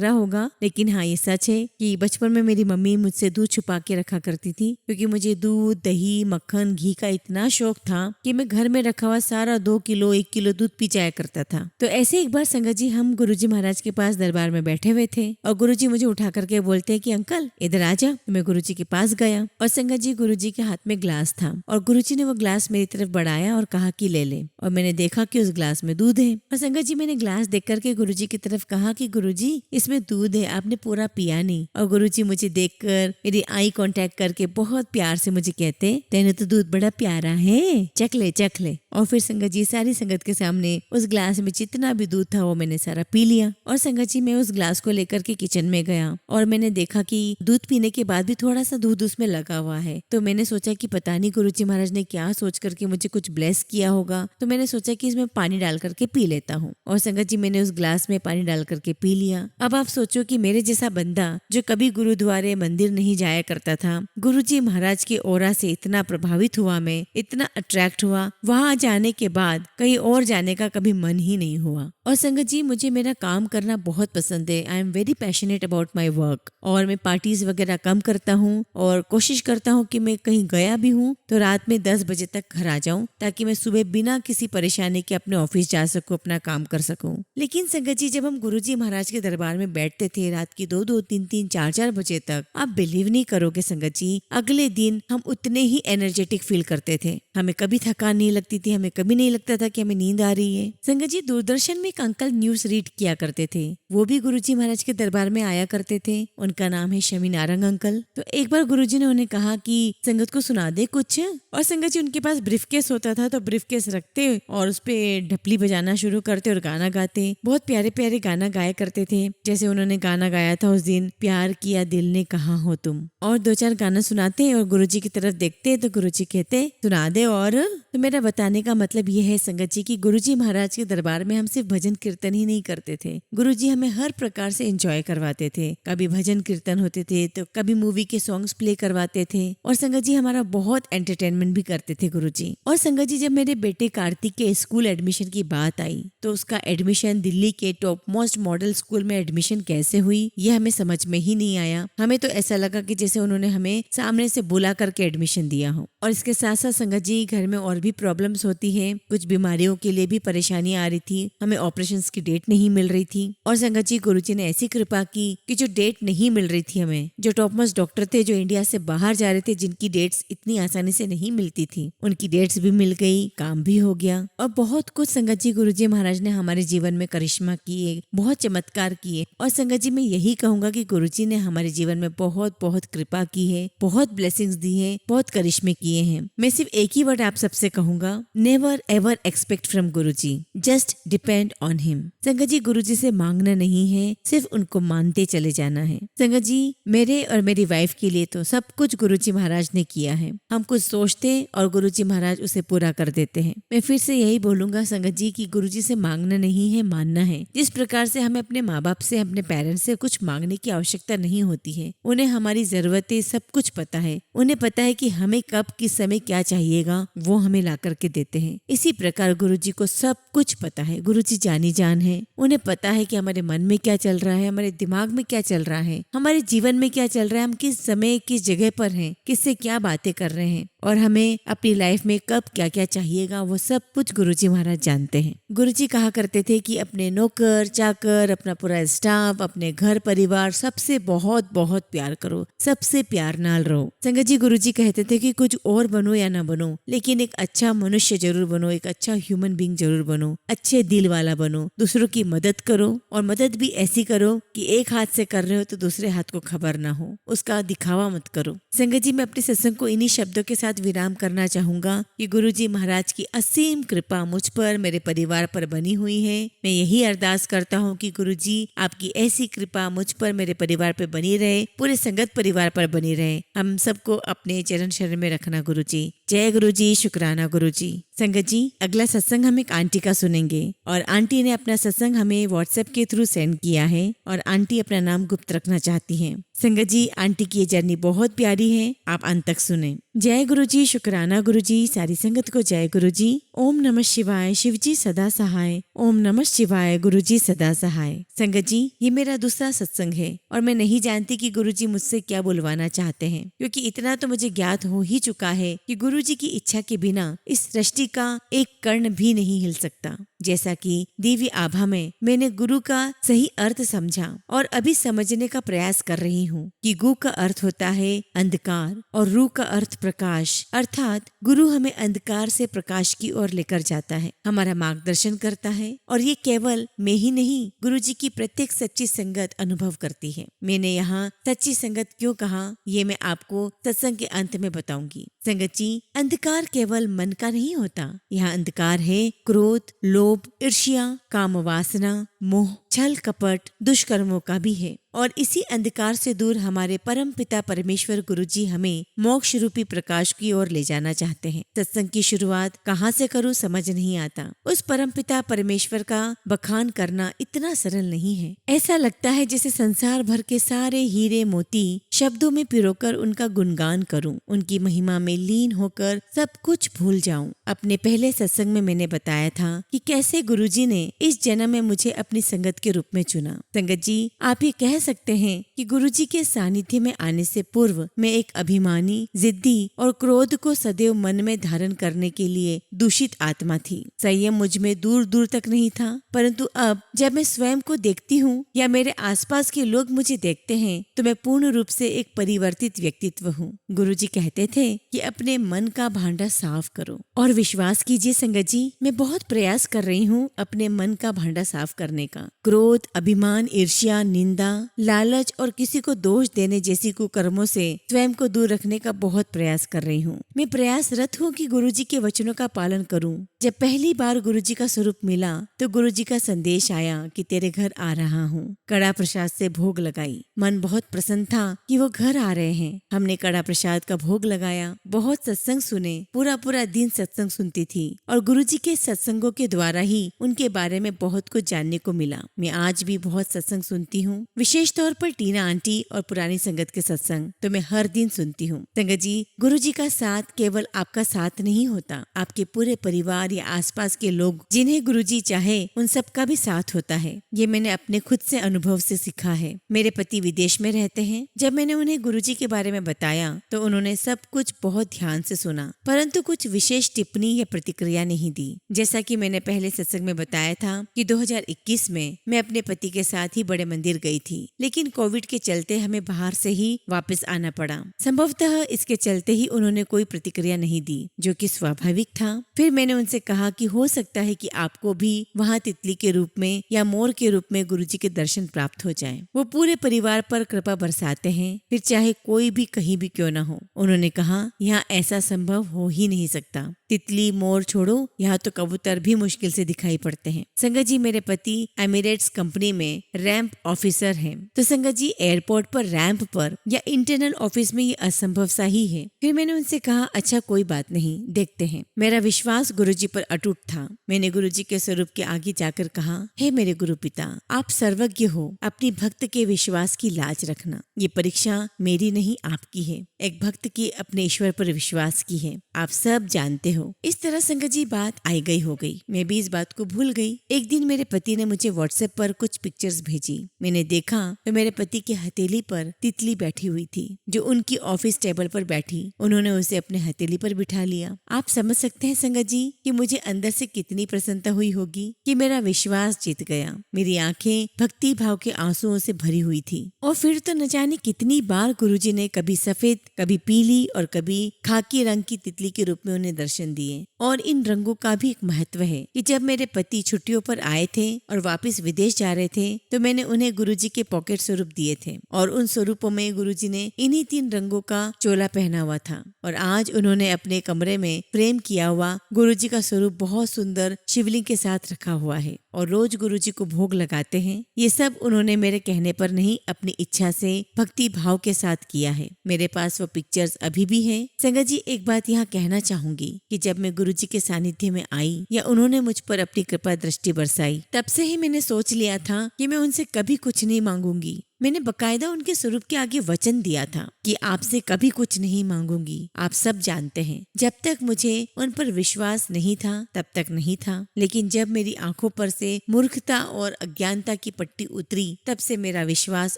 रहा होगा लेकिन हाँ ये सच है कि बचपन में मेरी मम्मी मुझसे दूध छुपा के रखा करती थी, क्योंकि मुझे दूध दही मक्खन घी का इतना शौक था कि मैं घर में रखा हुआ सारा 2 किलो 1 किलो दूध पी जाया करता था। तो ऐसे एक बार संगत जी हम गुरुजी महाराज के पास दरबार में बैठे हुए थे और गुरुजी मुझे उठा करके बोलते हैं कि अंकल इधर आ जा। तो मैं गुरुजी के पास गया और संगत जी गुरुजी के हाथ में ग्लास था और गुरुजी ने वो ग्लास मेरी तरफ बढ़ाया और कहा कि ले ले। और मैंने देखा कि उस ग्लास में दूध है। और संगत जी मैंने ग्लास देख करके गुरुजी की तरफ कहा कि गुरुजी इसमें दूध है, आपने पूरा पिया नहीं। और गुरुजी मुझे देखकर मेरी आई कांटेक्ट करके बहुत प्यार से मुझे कहते तेने तो दूध बड़ा प्यारा है, चख ले चख ले। और फिर संगत जी सारी संगत के सामने उस ग्लास में जितना भी दूध था वो मैंने सारा पी लिया। और संगत जी मैं उस ग्लास को लेकर के किचन में गया और मैंने देखा कि दूध पीने के बाद भी थोड़ा सा दूध उसमें लगा हुआ है। तो मैंने सोचा कि पता नहीं गुरुजी महाराज ने क्या सोच करके मुझे कुछ ब्लेस किया होगा। तो मैंने सोचा कि इसमें पानी डाल करके पी लेता हूँ। और संगत जी मैंने उस ग्लास में पानी डाल करके पी लिया। अब आप सोचो कि मेरे जैसा बंदा जो कभी गुरुद्वारे मंदिर नहीं जाया करता था, गुरुजी महाराज के ओरा से इतना प्रभावित हुआ, मैं इतना अट्रैक्ट हुआ, वहां जाने के बाद कहीं और जाने का कभी मन ही नहीं हुआ। और संगत जी मुझे मेरा काम करना बहुत पसंद है। I am very passionate about my work. और मैं पार्टीज वगैरह कम करता हूँ और कोशिश करता हूँ कि मैं कहीं गया भी हूँ तो रात में 10 बजे तक घर आ जाऊँ, ताकि मैं सुबह बिना किसी परेशानी के अपने ऑफिस जा सकूँ, अपना काम कर सकूँ। लेकिन संगत जी जब हम गुरुजी महाराज के दरबार में बैठते थे रात की 2-2 3-3 4-4 बजे तक, आप बिलीव नहीं करोगे संगत जी, अगले दिन हम उतने ही एनर्जेटिक फील करते थे। हमें कभी थकान नहीं लगती थी, हमें कभी नहीं लगता था कि हमें नींद आ रही है। संगत जी दूरदर्शन में एक अंकल न्यूज रीड किया करते थे, वो भी गुरुजी महाराज के दरबार में आया करते थे। उनका नाम है शमी नारंग अंकल। तो एक बार गुरुजी ने उन्हें कहा कि संगत को सुना दे कुछ। और संगत जी उनके पास ब्रीफकेस होता था तो ब्रीफकेस रखते और उस पे ढपली बजाना शुरू करते और गाना गाते। बहुत प्यारे प्यारे गाना गाया करते थे। जैसे उन्होंने गाना गाया था उस दिन, प्यार किया दिल ने कहा हो तुम। और 2-4 गाना सुनाते और गुरुजी की तरफ देखते तो गुरुजी कहते सुना दे। और तो मेरा बताने का मतलब ये है संगत जी की गुरुजी महाराज के दरबार में हम सिर्फ भजन कीर्तन ही नहीं करते थे, गुरुजी हमें हर प्रकार से एंजॉय करवाते थे। कभी भजन कीर्तन होते थे तो कभी मूवी के सॉन्ग्स प्ले करवाते थे। और संगत जी हमारा बहुत एंटरटेनमेंट भी करते थे गुरुजी। और संगत जी जब मेरे बेटे कार्तिक के स्कूल एडमिशन की बात आई तो उसका एडमिशन दिल्ली के टॉप मोस्ट मॉडल स्कूल में एडमिशन कैसे हुई ये हमें समझ में ही नहीं आया। हमें तो ऐसा लगा कि जैसे उन्होंने हमें सामने से बुला करके एडमिशन दिया हो। और इसके साथ साथ संगत जी घर में और भी प्रॉब्लम्स होती है, कुछ बीमारियों के लिए भी परेशानियां आ रही थी, हमें ऑपरेशंस की डेट नहीं मिल रही थी। और संगत जी गुरुजी ने ऐसी कृपा की कि जो डेट नहीं मिल रही थी हमें, जो टॉप मोस्ट डॉक्टर थे जो इंडिया से बाहर जा रहे थे, जिनकी डेट्स इतनी आसानी से नहीं मिलती थी, उनकी डेट्स भी मिल गई, काम भी हो गया। और बहुत कुछ संगत जी गुरुजी महाराज ने हमारे जीवन में करिश्मा किए, बहुत चमत्कार किए। और संगत जी मैं यही कहूंगा कि गुरुजी ने हमारे जीवन में बहुत बहुत कृपा की है, बहुत ब्लेसिंग्स दी है, बहुत करिश्मे किए हैं। मैं सिर्फ एक ही वर्ड आप सबसे कहूंगा, never ever expect from Guruji, just depend on him. संगत जी गुरुजी से मांगना नहीं है, सिर्फ उनको मानते चले जाना है। संगत जी मेरे और मेरी वाइफ के लिए तो सब कुछ गुरुजी महाराज ने किया है। हम कुछ सोचते और गुरुजी महाराज उसे पूरा कर देते हैं। मैं फिर से यही बोलूंगा संगत जी की गुरुजी से मांगना नहीं है, मानना है। जिस प्रकार से हमें अपने माँ बाप से, अपने पेरेंट्स से कुछ मांगने की आवश्यकता नहीं होती है, उन्हें हमारी जरूरतें सब कुछ पता है। उन्हें पता है कि हमें कब किस समय क्या चाहिएगा, वो हमें ला करके देते हैं। इसी प्रकार गुरुजी को सब कुछ पता है। गुरुजी जानी जान है, उन्हें पता है कि हमारे मन में क्या चल रहा है, हमारे दिमाग में क्या चल रहा है, हमारे जीवन में क्या चल रहा है, हम किस समय किस जगह पर हैं, किससे क्या बातें कर रहे हैं और हमें अपनी लाइफ में कब क्या क्या चाहिएगा, वो सब कुछ गुरुजी महाराज जानते हैं। गुरुजी कहा करते थे कि अपने नौकर चाकर, अपना पूरा स्टाफ, अपने घर परिवार सबसे बहुत बहुत प्यार करो, सबसे प्यार नाल रहो। संगत जी, गुरुजी कहते थे कि कुछ और बनो या ना बनो, लेकिन एक अच्छा मनुष्य जरूर बनो, एक अच्छा ह्यूमन बीइंग जरूर बनो, अच्छे दिल वाला बनो, दूसरों की मदद करो और मदद भी ऐसी करो कि एक हाथ से कर रहे हो तो दूसरे हाथ को खबर ना हो, उसका दिखावा मत करो। संगत जी, मैं अपने सत्संग को इन्हीं शब्दों के साथ विराम करना चाहूंगा कि गुरुजी महाराज की असीम कृपा मुझ पर, मेरे परिवार पर बनी हुई है। मैं यही अरदास करता हूँ कि गुरुजी आपकी ऐसी कृपा मुझ पर, मेरे परिवार पर बनी रहे, पूरे संगत परिवार पर बनी रहे। हम सबको अपने चरण शरण में रखना गुरुजी। जय गुरुजी, शुक्राना गुरुजी। संगत जी, अगला सत्संग हम एक आंटी का सुनेंगे और आंटी ने अपना सत्संग हमें व्हाट्सएप के थ्रू सेंड किया है और आंटी अपना नाम गुप्त रखना चाहती हैं। संगत जी, आंटी की ये जर्नी बहुत प्यारी है, आप अंत तक सुने। जय गुरुजी, शुक्राना गुरुजी। सारी संगत को जय गुरुजी। ओम नमः शिवाय, शिवजी सदा सहाय। ओम नमः शिवाय, गुरुजी सदा सहाय। संगत जी, ये मेरा दूसरा सत्संग है और मैं नहीं जानती कि गुरुजी मुझसे क्या बुलवाना चाहते हैं, क्योंकि इतना तो मुझे ज्ञात हो ही चुका है कि गुरुजी की इच्छा के बिना इस सृष्टि का एक कण भी नहीं हिल सकता। जैसा कि दिव्य आभा में मैंने गुरु का सही अर्थ समझा और अभी समझने का प्रयास कर रही हूँ कि गु का अर्थ होता है अंधकार और रू का अर्थ प्रकाश, अर्थात गुरु हमें अंधकार से प्रकाश की ओर लेकर जाता है, हमारा मार्गदर्शन करता है और ये केवल मैं ही नहीं, गुरु जी की प्रत्येक सच्ची संगत अनुभव करती है। मैंने यहाँ सच्ची संगत क्यों कहा, ये मैं आपको सत्संग के अंत में बताऊंगी। संगत जी, अंधकार केवल मन का नहीं होता, यह अंधकार है क्रोध, लोभ, ईर्ष्या, काम वासना, मोह, छल कपट, दुष्कर्मों का भी है। और इसी अंधकार से दूर हमारे परम पिता परमेश्वर गुरुजी हमें मोक्ष रूपी प्रकाश की ओर ले जाना चाहते हैं। सत्संग की शुरुआत कहाँ से करूँ समझ नहीं आता। उस परम पिता परमेश्वर का बखान करना इतना सरल नहीं है। ऐसा लगता है जैसे संसार भर के सारे हीरे मोती शब्दों में पिरोकर उनका गुणगान करूं, उनकी महिमा में लीन होकर सब कुछ भूल जाऊं। अपने पहले सत्संग में मैंने बताया था कि कैसे गुरुजी ने इस जन्म में मुझे अपनी संगत के रूप में चुना। संगत जी, आप ये कह सकते हैं कि गुरुजी के सानिध्य में आने से पूर्व मैं एक अभिमानी, जिद्दी और क्रोध को सदैव मन में धारण करने के लिए दूषित आत्मा थी। संयम मुझ में दूर दूर तक नहीं था, परंतु अब जब मैं स्वयं को देखती हूँ या मेरे आसपास के लोग मुझे देखते हैं तो मैं पूर्ण रूप से एक परिवर्तित व्यक्तित्व हूँ। गुरुजी कहते थे कि अपने मन का भांडा साफ करो और विश्वास कीजिए संगत जी, मैं बहुत प्रयास कर रही हूँ अपने मन का भांडा साफ करने का। क्रोध, अभिमान, ईर्ष्या, निंदा, लालच और किसी को दोष देने जैसी कुकर्मों से स्वयं को दूर रखने का बहुत प्रयास कर रही हूँ। मैं प्रयासरत हूँ कि गुरुजी के वचनों का पालन करूँ। जब पहली बार गुरुजी का स्वरूप मिला तो गुरुजी का संदेश आया कि तेरे घर आ रहा हूँ। कड़ा प्रसाद से भोग लगाई, मन बहुत प्रसन्न था कि वो घर आ रहे हैं। हमने कड़ा प्रसाद का भोग लगाया, बहुत सत्संग सुने, पूरा दिन सत्संग सुनती थी और गुरुजी के सत्संगों के द्वारा ही उनके बारे में बहुत कुछ जानने को मिला। मैं आज भी बहुत सत्संग सुनती हूँ, विशेष तौर पर टीना आंटी और पुरानी संगत के सत्संग तो मैं हर दिन सुनती हूँ। संगत जी, गुरुजी का साथ केवल आपका साथ नहीं होता, आपके पूरे परिवार या आसपास के लोग जिन्हें गुरुजी चाहे उन सबका भी साथ होता है। ये मैंने अपने खुद से अनुभव से सीखा है। मेरे पति विदेश में रहते हैं। जब मैंने उन्हें गुरुजी के बारे में बताया तो उन्होंने सब कुछ बहुत ध्यान से सुना, परंतु कुछ विशेष टिप्पणी या प्रतिक्रिया नहीं दी। जैसा कि मैंने पहले सत्संग में बताया था कि 2021 में मैं अपने पति के साथ ही बड़े मंदिर गई थी, लेकिन कोविड के चलते हमें बाहर से ही वापस आना पड़ा। संभवतः इसके चलते ही उन्होंने कोई प्रतिक्रिया नहीं दी, जो कि स्वाभाविक था। फिर मैंने उनसे कहा कि हो सकता है कि आपको भी वहाँ तितली के रूप में या मोर के रूप में गुरुजी के दर्शन प्राप्त हो जाए। वो पूरे परिवार पर कृपा बरसाते हैं, फिर चाहे कोई भी कहीं भी क्यों न हो। उन्होंने कहा यहाँ ऐसा संभव हो ही नहीं सकता। तितली मोर छोड़ो, यहाँ तो कबूतर भी मुश्किल से दिखाई पड़ते हैं। संगत जी, मेरे पति एमिरेट्स कंपनी में रैंप ऑफिसर हैं, तो संगत जी एयरपोर्ट पर रैंप पर या इंटरनल ऑफिस में ये असंभव सा ही है। फिर मैंने उनसे कहा अच्छा कोई बात नहीं, देखते हैं। मेरा विश्वास गुरुजी पर अटूट था। मैंने गुरुजी के स्वरूप के आगे जाकर कहा, हे मेरे गुरु पिता, आप सर्वज्ञ हो, अपनी भक्त के विश्वास की लाज रखना। ये परीक्षा मेरी नहीं आपकी है, एक भक्त की अपने ईश्वर पर विश्वास की है। आप सब जानते हो। इस तरह संगत जी बात आई गई हो गई। मैं भी इस बात को भूल गई। एक दिन मेरे पति ने मुझे व्हाट्सएप पर कुछ पिक्चर्स भेजी। मैंने देखा तो मेरे पति की हथेली पर तितली बैठी हुई थी, जो उनकी ऑफिस टेबल पर बैठी। उन्होंने उसे अपने हथेली पर बिठा लिया। आप समझ सकते हैं संगत जी कि मुझे अंदर से कितनी प्रसन्नता हुई होगी कि मेरा विश्वास जीत गया। मेरी आंखें भक्ति भाव के आंसुओं से भरी हुई थी। और फिर तो न जाने कितनी बार गुरुजी ने कभी सफेद, कभी पीली और कभी खाकी रंग की तितली के रूप में उन्हें दर्शन दिए। और इन रंगों का भी एक महत्व है कि जब मेरे पति छुट्टियों पर आए थे और वापस विदेश जा रहे थे तो मैंने उन्हें गुरुजी के पॉकेट स्वरूप दिए थे, और उन स्वरूपों में गुरुजी ने इन्हीं 3 रंगों का चोला पहना हुआ था। और आज उन्होंने अपने कमरे में फ्रेम किया हुआ गुरुजी का स्वरूप बहुत सुंदर शिवलिंग के साथ रखा हुआ है और रोज गुरुजी को भोग लगाते हैं। ये सब उन्होंने मेरे कहने पर नहीं, अपनी इच्छा से भक्ति भाव के साथ किया है। मेरे पास वो पिक्चर्स अभी भी है। संगत जी एक बात यहाँ कहना चाहूंगी कि जब मैं गुरुजी के सानिध्य में आई या उन्होंने मुझ पर अपनी कृपा दृष्टि बरसाई, तब से ही मैंने सोच लिया था कि मैं उनसे कभी कुछ नहीं मांगूंगी। मैंने बकायदा उनके स्वरूप के आगे वचन दिया था कि आपसे कभी कुछ नहीं मांगूंगी। आप सब जानते हैं, जब तक मुझे उन पर विश्वास नहीं था तब तक नहीं था, लेकिन जब मेरी आंखों पर से मूर्खता और अज्ञानता की पट्टी उतरी तब से मेरा विश्वास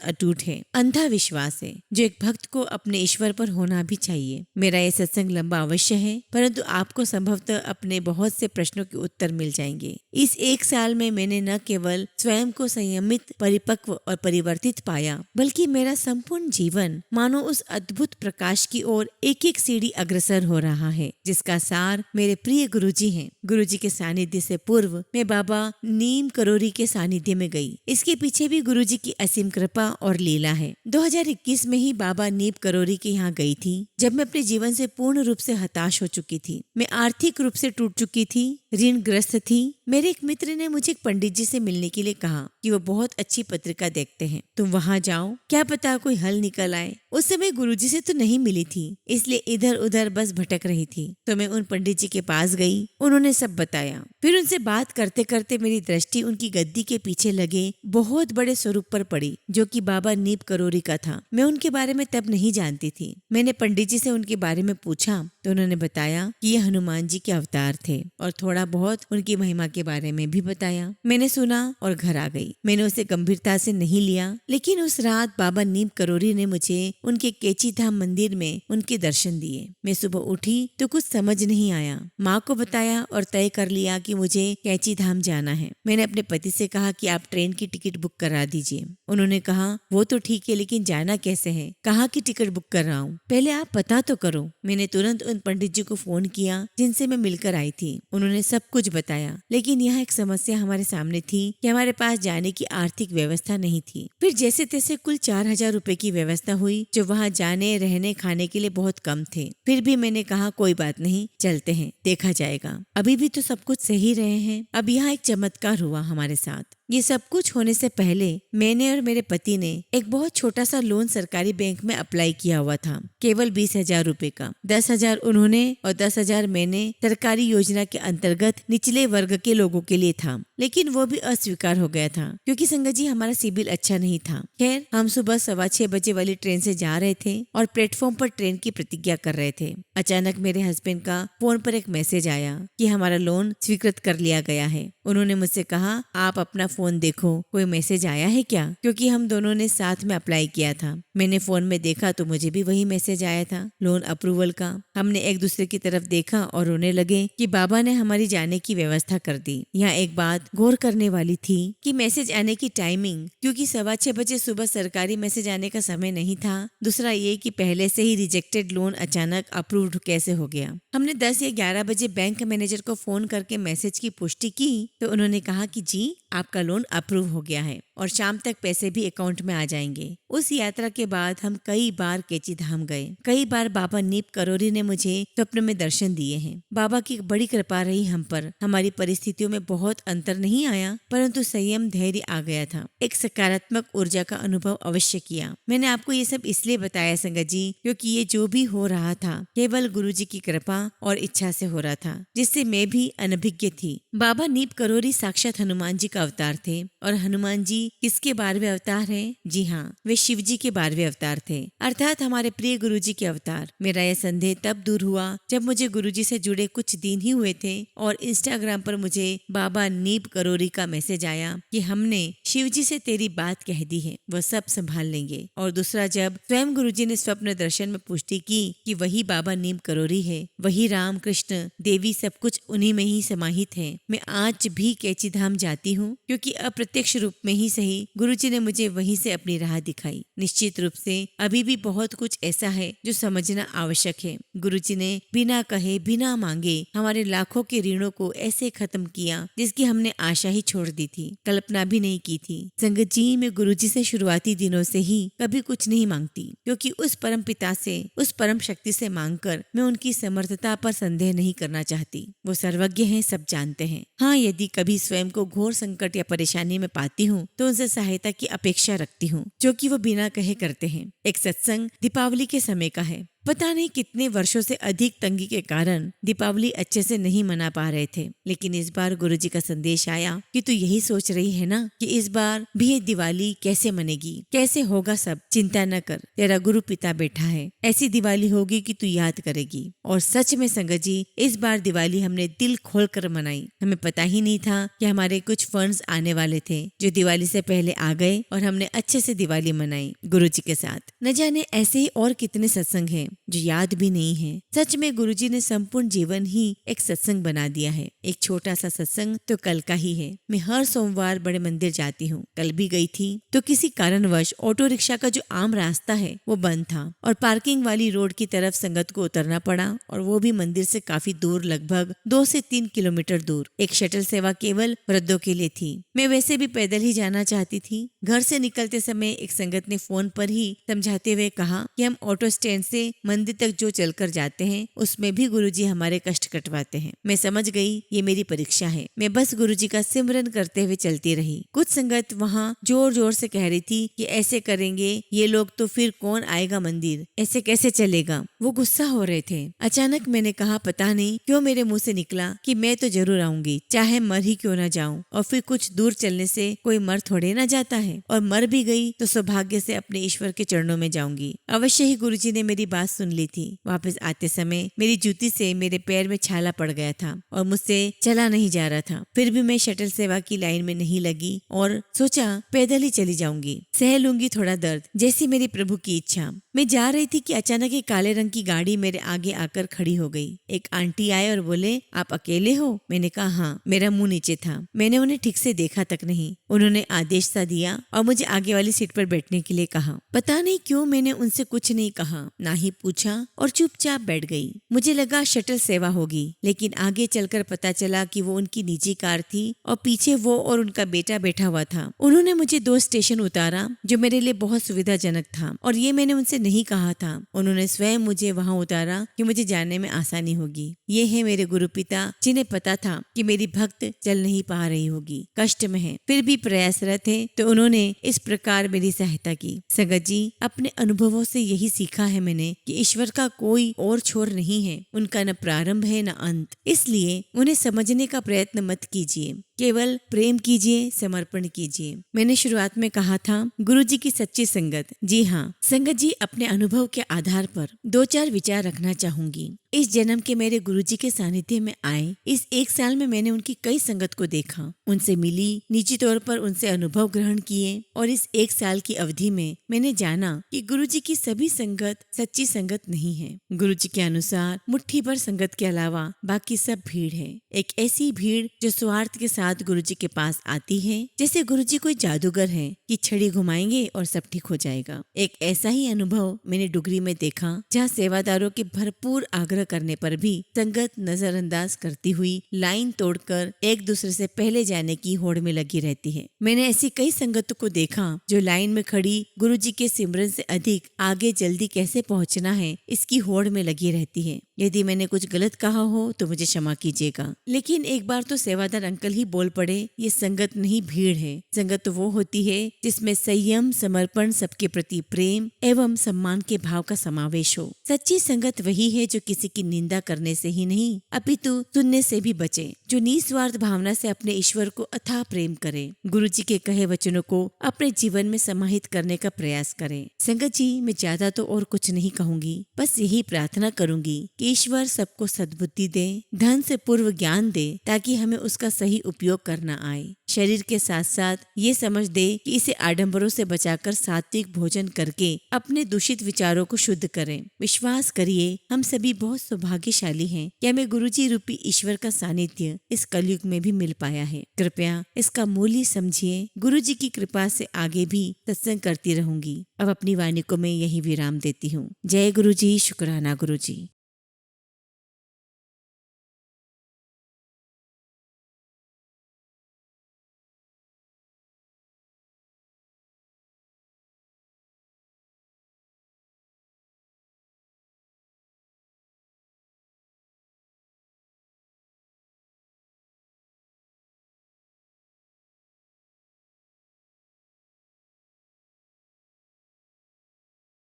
अटूट है। अंधा विश्वास है जो एक भक्त को अपने ईश्वर पर होना भी चाहिए। मेरा ये सत्संग लंबा अवश्य है, परंतु आपको संभवतः अपने बहुत से प्रश्नों के उत्तर मिल जाएंगे। इस 1 साल में मैंने न केवल स्वयं को संयमित, परिपक्व और परिवर्तित पाया, बल्कि मेरा संपूर्ण जीवन मानो उस अद्भुत प्रकाश की ओर एक एक सीढ़ी अग्रसर हो रहा है, जिसका सार मेरे प्रिय गुरुजी हैं। गुरुजी के सानिध्य से पूर्व मैं बाबा नीम करोरी के सानिध्य में गई। इसके पीछे भी गुरुजी की असीम कृपा और लीला है। 2021 में ही बाबा नीम करोरी के यहाँ गई थी, जब मैं अपने जीवन से पूर्ण रूप से हताश हो चुकी थी। मैं आर्थिक रूप से टूट चुकी थी, ऋणग्रस्त थी। मेरे एक मित्र ने मुझे एक पंडित जी से मिलने के लिए कहा कि वो बहुत अच्छी पत्रिका देखते हैं, तुम वहाँ जाओ, क्या पता कोई हल निकल आए। उस समय गुरुजी से तो नहीं मिली थी, इसलिए इधर उधर बस भटक रही थी। तो मैं उन पंडित जी के पास गई, उन्होंने सब बताया। फिर उनसे बात करते करते मेरी दृष्टि उनकी गद्दी के पीछे लगे बहुत बड़े स्वरूप पर पड़ी, जो कि बाबा नीम करोरी का था। मैं उनके बारे में तब नहीं जानती थी। मैंने पंडित जी से उनके बारे में पूछा तो उन्होंने बताया कि ये हनुमान जी के अवतार थे और थोड़ा बहुत उनकी महिमा के बारे में भी बताया। मैंने सुना और घर आ गई। मैंने उसे गंभीरता से नहीं लिया, लेकिन उस रात बाबा नीम करोरी ने मुझे उनके केची धाम मंदिर में उनके दर्शन दिए। मैं सुबह उठी तो कुछ समझ नहीं आया। माँ को बताया और तय कर लिया कि मुझे कैची धाम जाना है। मैंने अपने पति से कहा कि आप ट्रेन की टिकट बुक करा दीजिए। उन्होंने कहा वो तो ठीक है, लेकिन जाना कैसे है? कहाँ की टिकट बुक कर रहा हूँ, पहले आप पता तो करो। मैंने तुरंत उन पंडित जी को फोन किया जिनसे मैं मिलकर आई थी। उन्होंने सब कुछ बताया, लेकिन यहाँ एक समस्या हमारे सामने थी कि हमारे पास जाने की आर्थिक व्यवस्था नहीं थी। फिर जैसे तैसे कुल 4,000 रुपए की व्यवस्था हुई, जो वहाँ जाने, रहने, खाने के लिए बहुत कम थे। फिर भी मैंने कहा कोई बात नहीं, चलते हैं, देखा जाएगा। अभी भी तो सब कुछ सही रहे हैं। अब यहाँ एक चमत्कार हुआ हमारे साथ। ये सब कुछ होने से पहले मैंने और मेरे पति ने एक बहुत छोटा सा लोन सरकारी बैंक में अप्लाई किया हुआ था, केवल 20,000 रुपए का। 10,000 उन्होंने और 10,000 मैंने सरकारी योजना के अंतर्गत निचले वर्ग के लोगों के लिए था, लेकिन वो भी अस्वीकार हो गया था क्योंकि संगत जी हमारा सिबिल अच्छा नहीं था। खैर, हम सुबह 6:15 बजे वाली ट्रेन से जा रहे थे और प्लेटफॉर्म पर ट्रेन की प्रतीक्षा कर रहे थे। अचानक मेरे हस्बैंड का फोन पर एक मैसेज आया कि हमारा लोन स्वीकृत कर लिया गया है। उन्होंने मुझसे कहा आप अपना फोन देखो, कोई मैसेज आया है क्या, क्योंकि हम दोनों ने साथ में अप्लाई किया था। मैंने फोन में देखा तो मुझे भी वही मैसेज आया था, लोन अप्रूवल का। हमने एक दूसरे की तरफ देखा और रोने लगे कि बाबा ने हमारी जाने की व्यवस्था कर दी। यहाँ एक बात गौर करने वाली थी कि मैसेज आने की टाइमिंग, क्योंकि 6:15 बजे सुबह सरकारी मैसेज आने का समय नहीं था। दूसरा ये कि पहले से ही रिजेक्टेड लोन अचानक अप्रूव्ड कैसे हो गया। हमने 10 या 11 बजे बैंक मैनेजर को फोन करके मैसेज की पुष्टि की तो उन्होंने कहा कि जी आपका लोन अप्रूव हो गया है और शाम तक पैसे भी अकाउंट में आ जाएंगे। उस यात्रा के बाद हम कई बार केची धाम गए। कई बार बाबा नीम करोरी ने मुझे स्वप्न में दर्शन दिए हैं। बाबा की बड़ी कृपा रही हम पर। हमारी परिस्थितियों में बहुत अंतर नहीं आया, परंतु संयम, धैर्य आ गया था। एक सकारात्मक ऊर्जा का अनुभव अवश्य किया। मैंने आपको ये सब इसलिए बताया संगत जी, क्योंकि ये जो भी हो रहा था केवल गुरुजी की कृपा और इच्छा से हो रहा था, जिससे मैं भी अनभिज्ञ थी। बाबा नीम करोरी साक्षात हनुमान जी का अवतार थे और हनुमान जी किसके 12वें अवतार हैं? जी हाँ, वे शिव जी के 12वें अवतार थे, अर्थात हमारे प्रिय गुरु जी के अवतार। मेरा यह संदेह तब दूर हुआ जब मुझे गुरु जी से जुड़े कुछ दिन ही हुए थे और इंस्टाग्राम पर मुझे बाबा नीब करोरी का मैसेज आया कि हमने शिव जी से तेरी बात कह दी है, वह सब संभाल लेंगे। और दूसरा, जब स्वयं गुरु जी ने स्वप्न दर्शन में पुष्टि की कि वही बाबा नीम करोरी है, वही राम कृष्ण देवी सब कुछ उन्हीं में ही समाहित है। मैं आज भी कैची धाम जाती हूँ क्योंकि अप्रत्यक्ष रूप में ही सही गुरु जी ने मुझे वहीं से अपनी राह दिखाई। निश्चित रूप से अभी भी बहुत कुछ ऐसा है जो समझना आवश्यक है। गुरु जी ने बिना कहे बिना मांगे हमारे लाखों के ऋणों को ऐसे खत्म किया जिसकी हमने आशा ही छोड़ दी थी, कल्पना भी नहीं की थी। संगत जी, मैं गुरु जी से शुरुआती दिनों से ही कभी कुछ नहीं मांगती, क्योंकि उस परम पिता से, उस परम शक्ति से मांगकर मैं उनकी समर्थता पर संदेह नहीं करना चाहती। वो सर्वज्ञ हैं, सब जानते हैं। हाँ, यदि कभी स्वयं को घोर संकट या परेशानी में पाती हूँ तो उनसे सहायता की अपेक्षा रखती हूँ, जो कि वो बिना कहे करते हैं। एक सत्संग दीपावली के समय का है। पता नहीं कितने वर्षों से अधिक तंगी के कारण दीपावली अच्छे से नहीं मना पा रहे थे, लेकिन इस बार गुरुजी का संदेश आया कि तू यही सोच रही है ना कि इस बार भी ये दिवाली कैसे मनेगी, कैसे होगा सब, चिंता न कर, तेरा गुरु पिता बैठा है, ऐसी दिवाली होगी कि तू याद करेगी। और सच में संगत जी, इस बार दिवाली हमने दिल खोल कर मनाई। हमें पता ही नहीं था कि हमारे कुछ फंड्स आने वाले थे जो दिवाली से पहले आ गए और हमने अच्छे से दिवाली मनाई गुरुजी के साथ। न जाने ऐसे ही और कितने सत्संग हैं जो याद भी नहीं है। सच में गुरुजी ने संपूर्ण जीवन ही एक सत्संग बना दिया है। एक छोटा सा सत्संग तो कल का ही है। मैं हर सोमवार बड़े मंदिर जाती हूँ। कल भी गई थी तो किसी कारणवश ऑटो रिक्शा का जो आम रास्ता है वो बंद था और पार्किंग वाली रोड की तरफ संगत को उतरना पड़ा, और वो भी मंदिर से काफी दूर, लगभग 2 से 3 किलोमीटर दूर। एक शटल सेवा केवल वृद्धों के लिए थी। मैं वैसे भी पैदल ही जाना चाहती थी। घर से निकलते समय एक संगत ने फोन पर ही समझाते हुए कहा कि हम ऑटो स्टैंड से मंदिर तक जो चलकर जाते हैं उसमें भी गुरुजी हमारे कष्ट कटवाते हैं। मैं समझ गई ये मेरी परीक्षा है। मैं बस गुरुजी का सिमरन करते हुए चलती रही। कुछ संगत वहाँ जोर जोर से कह रही थी कि ऐसे करेंगे ये लोग तो फिर कौन आएगा मंदिर, ऐसे कैसे चलेगा। वो गुस्सा हो रहे थे। अचानक मैंने कहा, पता नहीं क्यों मेरे मुंह से निकला कि मैं तो जरूर आऊंगी, चाहे मर ही क्यों ना जाऊं। और फिर कुछ दूर चलने से कोई मर थोड़े ना जाता है, और मर भी गई तो सौभाग्य से अपने ईश्वर के चरणों में जाऊंगी। अवश्य ही गुरुजी ने मेरी बात सुन ली थी। वापस आते समय मेरी जूती से मेरे पैर में छाला पड़ गया था और मुझसे चला नहीं जा रहा था। फिर भी मैं शटल सेवा की लाइन में नहीं लगी और सोचा पैदल ही चली जाऊंगी, सह लूंगी थोड़ा दर्द, जैसी मेरी प्रभु की इच्छा। मैं जा रही थी कि अचानक एक काले रंग की गाड़ी मेरे आगे आकर खड़ी हो गई। एक आंटी आए और बोले, आप अकेले हो? मैंने कहा हाँ। मेरा मुंह नीचे था, मैंने उन्हें ठीक से देखा तक नहीं। उन्होंने आदेश सा दिया और मुझे आगे वाली सीट पर बैठने के लिए कहा। पता नहीं क्यों मैंने उनसे कुछ नहीं कहा, ना ही पूछा, और चुपचाप बैठ गई। मुझे लगा शटल सेवा होगी, लेकिन आगे चलकर पता चला कि वो उनकी निजी कार थी और पीछे वो और उनका बेटा बैठा हुआ था। उन्होंने मुझे 2 स्टेशन उतारा जो मेरे लिए बहुत सुविधाजनक था, और ये मैंने उनसे नहीं कहा था। उन्होंने स्वयं मुझे वहाँ उतारा कि मुझे जाने में आसानी होगी। ये है मेरे गुरु पिता, जिन्हें पता था कि मेरी भक्त चल नहीं पा रही होगी, कष्ट में है, फिर भी प्रयासरत है, तो उन्होंने इस प्रकार मेरी सहायता की। संगत जी, अपने अनुभवों से यही सीखा है मैंने कि ईश्वर का कोई और छोर नहीं है, उनका न प्रारंभ है न अंत। इसलिए उन्हें समझने का प्रयत्न मत कीजिए, केवल प्रेम कीजिए, समर्पण कीजिए। मैंने शुरुआत में कहा था गुरु जी की सच्ची संगत। जी हाँ संगत जी, अपने अनुभव के आधार पर 2-4 विचार रखना चाहूंगी। इस जन्म के मेरे गुरुजी के सानिध्य में आए इस 1 साल में मैंने उनकी कई संगत को देखा, उनसे मिली, निजी तौर पर उनसे अनुभव ग्रहण किए, और इस 1 साल की अवधि में मैंने जाना कि गुरुजी की सभी संगत सच्ची संगत नहीं है। गुरुजी के अनुसार मुट्ठी भर संगत के अलावा बाकी सब भीड़ है। एक ऐसी भीड़ जो स्वार्थ के साथ गुरुजी के पास आती है, जैसे गुरुजी कोई जादूगर है कि छड़ी घुमाएंगे और सब ठीक हो जाएगा। एक ऐसा ही अनुभव मैंने डुगरी में देखा, जहाँ सेवादारों के भरपूर आग्रह करने पर भी संगत नजरअंदाज करती हुई लाइन तोड़कर एक दूसरे से पहले जाने की होड़ में लगी रहती है। मैंने ऐसी कई संगतों को देखा जो लाइन में खड़ी गुरुजी के सिमरन से अधिक आगे जल्दी कैसे पहुंचना है इसकी होड़ में लगी रहती है। यदि मैंने कुछ गलत कहा हो तो मुझे क्षमा कीजिएगा, लेकिन एक बार तो सेवादार अंकल ही बोल पड़े, ये संगत नहीं भीड़ है। संगत तो वो होती है जिसमें संयम, समर्पण, सबके प्रति प्रेम एवं सम्मान के भाव का समावेश हो। सच्ची संगत वही है जो किसी की निंदा करने से ही नहीं अपितु सुनने से भी बचे, जो निस्वार्थ भावना से अपने ईश्वर को अथाह प्रेम करे, गुरु जी के कहे वचनों को अपने जीवन में समाहित करने का प्रयास करे। संगत जी, मैं ज्यादा तो और कुछ नहीं कहूंगी, बस यही प्रार्थना करूंगी कि ईश्वर सबको सद्बुद्धि दे, धन से पूर्व ज्ञान दे, ताकि हमें उसका सही उपयोग करना आए। शरीर के साथ साथ ये समझ दे कि इसे आडंबरों से बचाकर सात्विक भोजन करके अपने दूषित विचारों को शुद्ध करें। विश्वास करिए, हम सभी बहुत सौभाग्यशाली हैं कि हमें गुरुजी रूपी ईश्वर का सानिध्य इस कलयुग में भी मिल पाया है। कृपया इसका मूल्य समझिए। गुरुजी की कृपा से आगे भी सत्संग करती रहूंगी। अब अपनी वाणी को मैं यही विराम देती हूँ। जय गुरुजी, शुक्राना गुरुजी।